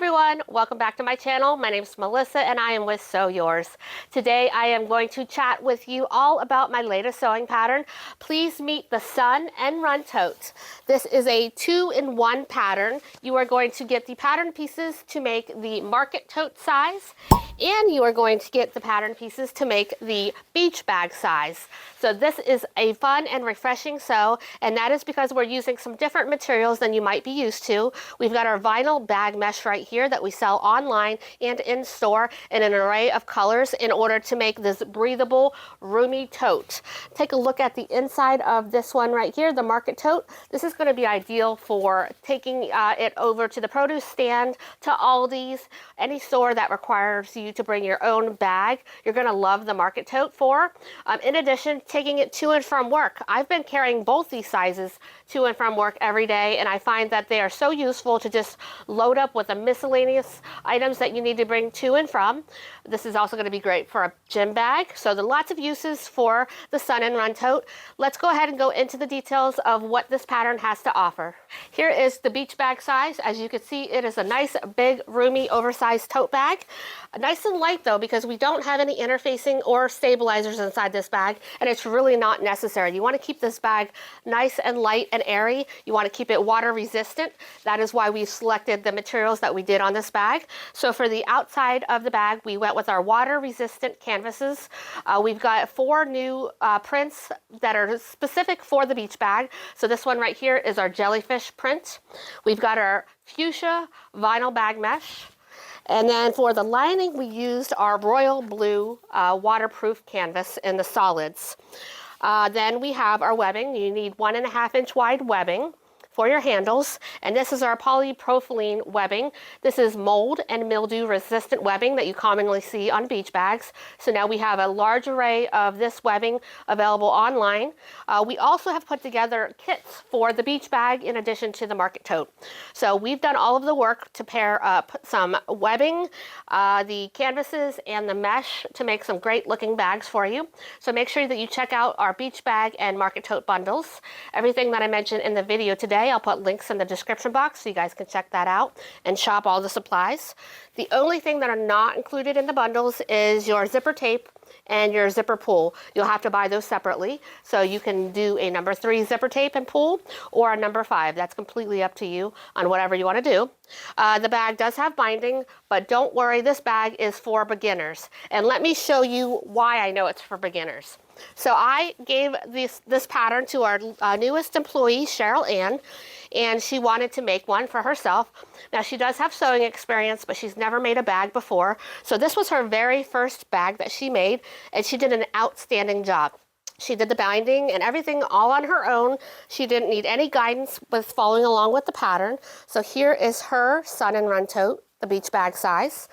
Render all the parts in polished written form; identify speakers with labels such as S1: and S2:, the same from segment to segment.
S1: everyone, welcome back to my channel. My name is Melissa and I am with Sew Yours. Today I am going to chat with you all about my latest sewing pattern. Please meet the Sun Run Tote. This is a 2-in-1 pattern. You are going to get the pattern pieces to make the market tote size, and you are going to get the pattern pieces to make the beach bag size. So this is a fun and refreshing sew, and that is because we're using some different materials than you might be used to. We've got our vinyl bag mesh right here that we sell online and in store in an array of colors in order to make this breathable, roomy tote. Take a look at the inside of this one right here, the market tote. This is going to be ideal for taking it over to the produce stand, to Aldi's, any store that requires you to bring your own bag. You're going to love the market tote for. In addition, taking it to and from work. I've been carrying both these sizes to and from work every day, and I find that they are so useful to just load up with the miscellaneous items that you need to bring to and from. This is also going to be great for a gym bag. So there are lots of uses for the Sun Run Tote. Let's go ahead and go into the details of what this pattern has to offer. Here is the beach bag size. As you can see, it is a nice, big, roomy, oversized tote bag. Nice and light though, because we don't have any interfacing or stabilizers inside this bag, and it's really not necessary. You want to keep this bag nice and light and airy. You want to keep it water resistant. That is why we selected the materials that we did on this bag. So for the outside of the bag, we went with our water resistant canvases. We've got 4 new prints that are specific for the beach bag. So this one right here is our jellyfish print. We've got our fuchsia vinyl bag mesh. And then for the lining, we used our royal blue waterproof canvas in the solids. Then we have our webbing. You need 1.5 inch wide webbing for your handles, and this is our polypropylene webbing. This is mold and mildew resistant webbing that you commonly see on beach bags. So now we have a large array of this webbing available online. We also have put together kits for the beach bag in addition to the market tote. So we've done all of the work to pair up some webbing, the canvases, and the mesh to make some great looking bags for you. So make sure that you check out our beach bag and market tote bundles. Everything that I mentioned in the video today, I'll put links in the description box so you guys can check that out and shop all the supplies. The only thing that are not included in the bundles is your zipper tape and your zipper pull. You'll have to buy those separately. So you can do a number 3 zipper tape and pull, or a number 5. That's completely up to you on whatever you want to do. The bag does have binding, but don't worry, this bag is for beginners. And let me show you why I know it's for beginners. So I gave this pattern to our newest employee, Cheryl Ann, and she wanted to make one for herself. Now she does have sewing experience, but she's never made a bag before. So this was her very first bag that she made, and she did an outstanding job. She did the binding and everything all on her own. She didn't need any guidance with following along with the pattern. So here is her Sun Run Tote, the beach bag size.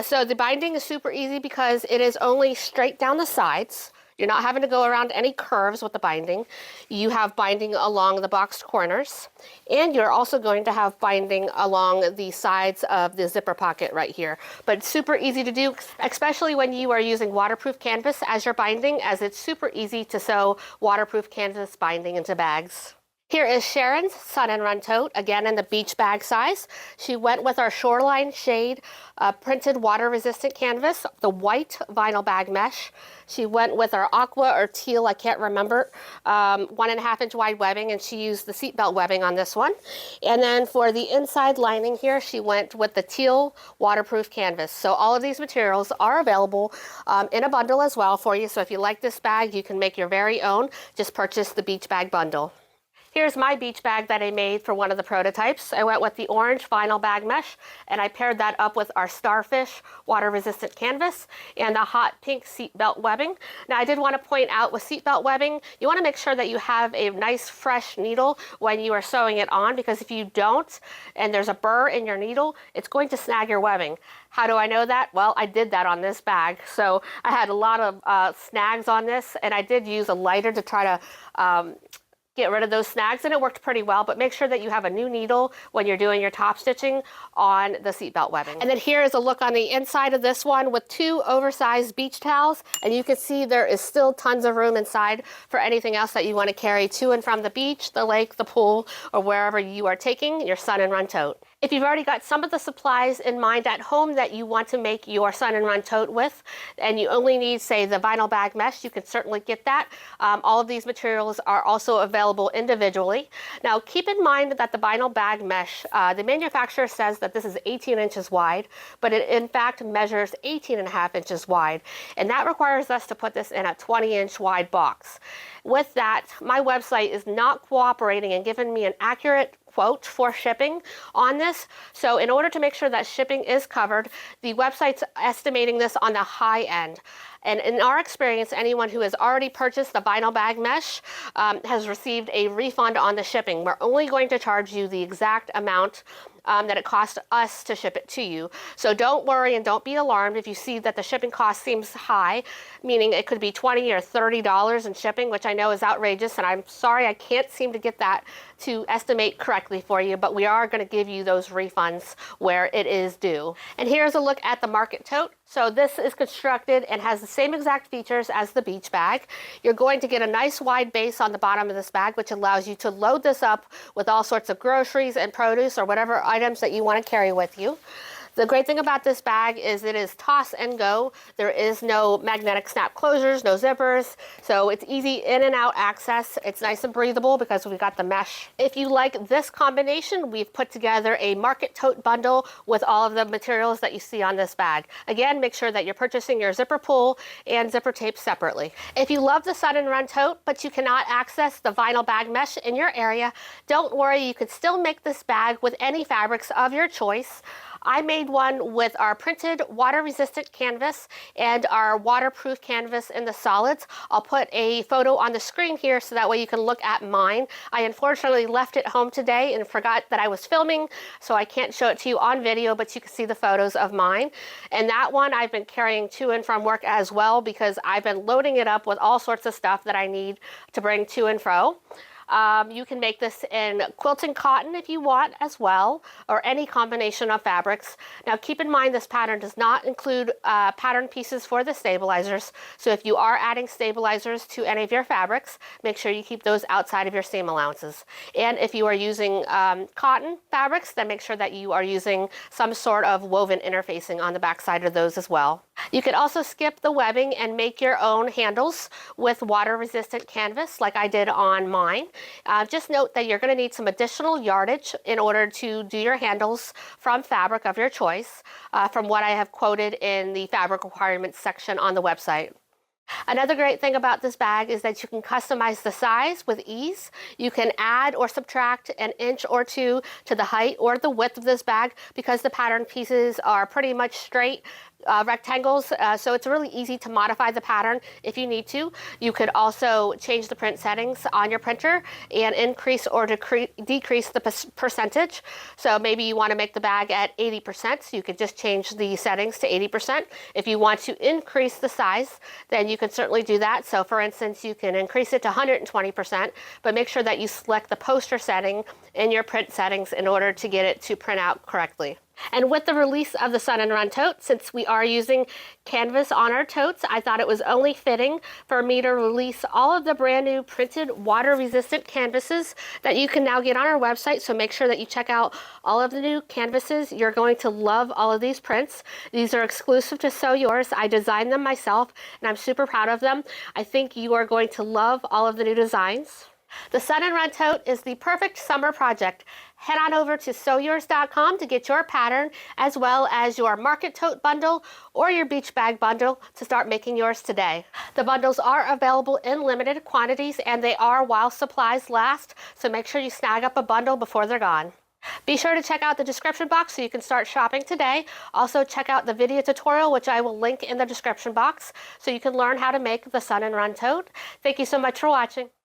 S1: So the binding is super easy because it is only straight down the sides. You're not having to go around any curves with the binding. You have binding along the boxed corners, and you're also going to have binding along the sides of the zipper pocket right here. But it's super easy to do, especially when you are using waterproof canvas as your binding, as it's super easy to sew waterproof canvas binding into bags. Here is Sharon's Sun Run Tote, again in the beach bag size. She went with our Shoreline Shade printed water-resistant canvas, the white vinyl bag mesh. She went with our aqua or teal, I can't remember, 1.5 inch wide webbing, and she used the seatbelt webbing on this one. And then for the inside lining here, she went with the teal waterproof canvas. So all of these materials are available in a bundle as well for you. So if you like this bag, you can make your very own. Just purchase the beach bag bundle. Here's my beach bag that I made for one of the prototypes. I went with the orange vinyl bag mesh, and I paired that up with our starfish water-resistant canvas and the hot pink seatbelt webbing. Now I did want to point out with seatbelt webbing, you want to make sure that you have a nice fresh needle when you are sewing it on, because if you don't and there's a burr in your needle, it's going to snag your webbing. How do I know that? Well, I did that on this bag. So I had a lot of snags on this, and I did use a lighter to try to get rid of those snags, and it worked pretty well. But make sure that you have a new needle when you're doing your top stitching on the seatbelt webbing. And then here is a look on the inside of this one with 2 oversized beach towels, and you can see there is still tons of room inside for anything else that you want to carry to and from the beach, the lake, the pool, or wherever you are taking your Sun Run Tote. If you've already got some of the supplies in mind at home that you want to make your Sun and Run tote with, and you only need, say, the vinyl bag mesh, you can certainly get that. All of these materials are also available individually. Now, keep in mind that the vinyl bag mesh, the manufacturer says that this is 18 inches wide, but it in fact measures 18.5 inches wide, and that requires us to put this in a 20-inch wide box. With that, my website is not cooperating and giving me an accurate quote for shipping on this. So in order to make sure that shipping is covered, the website's estimating this on the high end. And in our experience, anyone who has already purchased the vinyl bag mesh has received a refund on the shipping. We're only going to charge you the exact amount that it cost us to ship it to you. So don't worry and don't be alarmed if you see that the shipping cost seems high, meaning it could be $20 or $30 in shipping, which I know is outrageous, and I'm sorry I can't seem to get that to estimate correctly for you, but we are going to give you those refunds where it is due. And here's a look at the market tote. So this is constructed and has the same exact features as the beach bag. You're going to get a nice wide base on the bottom of this bag, which allows you to load this up with all sorts of groceries and produce or whatever items that you want to carry with you. The great thing about this bag is it is toss and go. There is no magnetic snap closures, no zippers, so it's easy in and out access. It's nice and breathable because we've got the mesh. If you like this combination, we've put together a market tote bundle with all of the materials that you see on this bag. Again, make sure that you're purchasing your zipper pull and zipper tape separately. If you love the Sun and Run tote, but you cannot access the vinyl bag mesh in your area, don't worry, you could still make this bag with any fabrics of your choice. I made one with our printed water-resistant canvas and our waterproof canvas in the solids. I'll put a photo on the screen here so that way you can look at mine. I unfortunately left it home today and forgot that I was filming, so I can't show it to you on video, but you can see the photos of mine. And that one I've been carrying to and from work as well because I've been loading it up with all sorts of stuff that I need to bring to and fro. You can make this in quilting cotton if you want as well, or any combination of fabrics. Now keep in mind this pattern does not include pattern pieces for the stabilizers, so if you are adding stabilizers to any of your fabrics, make sure you keep those outside of your seam allowances. And if you are using cotton fabrics, then make sure that you are using some sort of woven interfacing on the back side of those as well. You could also skip the webbing and make your own handles with water-resistant canvas like I did on mine. Just note that you're going to need some additional yardage in order to do your handles from fabric of your choice, from what I have quoted in the fabric requirements section on the website. Another great thing about this bag is that you can customize the size with ease. You can add or subtract an inch or two to the height or the width of this bag because the pattern pieces are pretty much straight rectangles, so it's really easy to modify the pattern if you need to. You could also change the print settings on your printer and increase or decrease the percentage. So maybe you want to make the bag at 80%, so you could just change the settings to 80%. If you want to increase the size, then you can certainly do that. So for instance, you can increase it to 120%, but make sure that you select the poster setting in your print settings in order to get it to print out correctly. And with the release of the Sun and Run tote, since we are using canvas on our totes, I thought it was only fitting for me to release all of the brand new printed water-resistant canvases that you can now get on our website. So make sure that you check out all of the new canvases. You're going to love all of these prints. These are exclusive to Sew Yours. I designed them myself, and I'm super proud of them. I think you are going to love all of the new designs. The Sun and Run tote is the perfect summer project. Head on over to sewyours.com to get your pattern, as well as your market tote bundle or your beach bag bundle to start making yours today. The bundles are available in limited quantities and they are while supplies last, so make sure you snag up a bundle before they're gone. Be sure to check out the description box so you can start shopping today. Also check out the video tutorial, which I will link in the description box, so you can learn how to make the Sun and Run tote. Thank you so much for watching.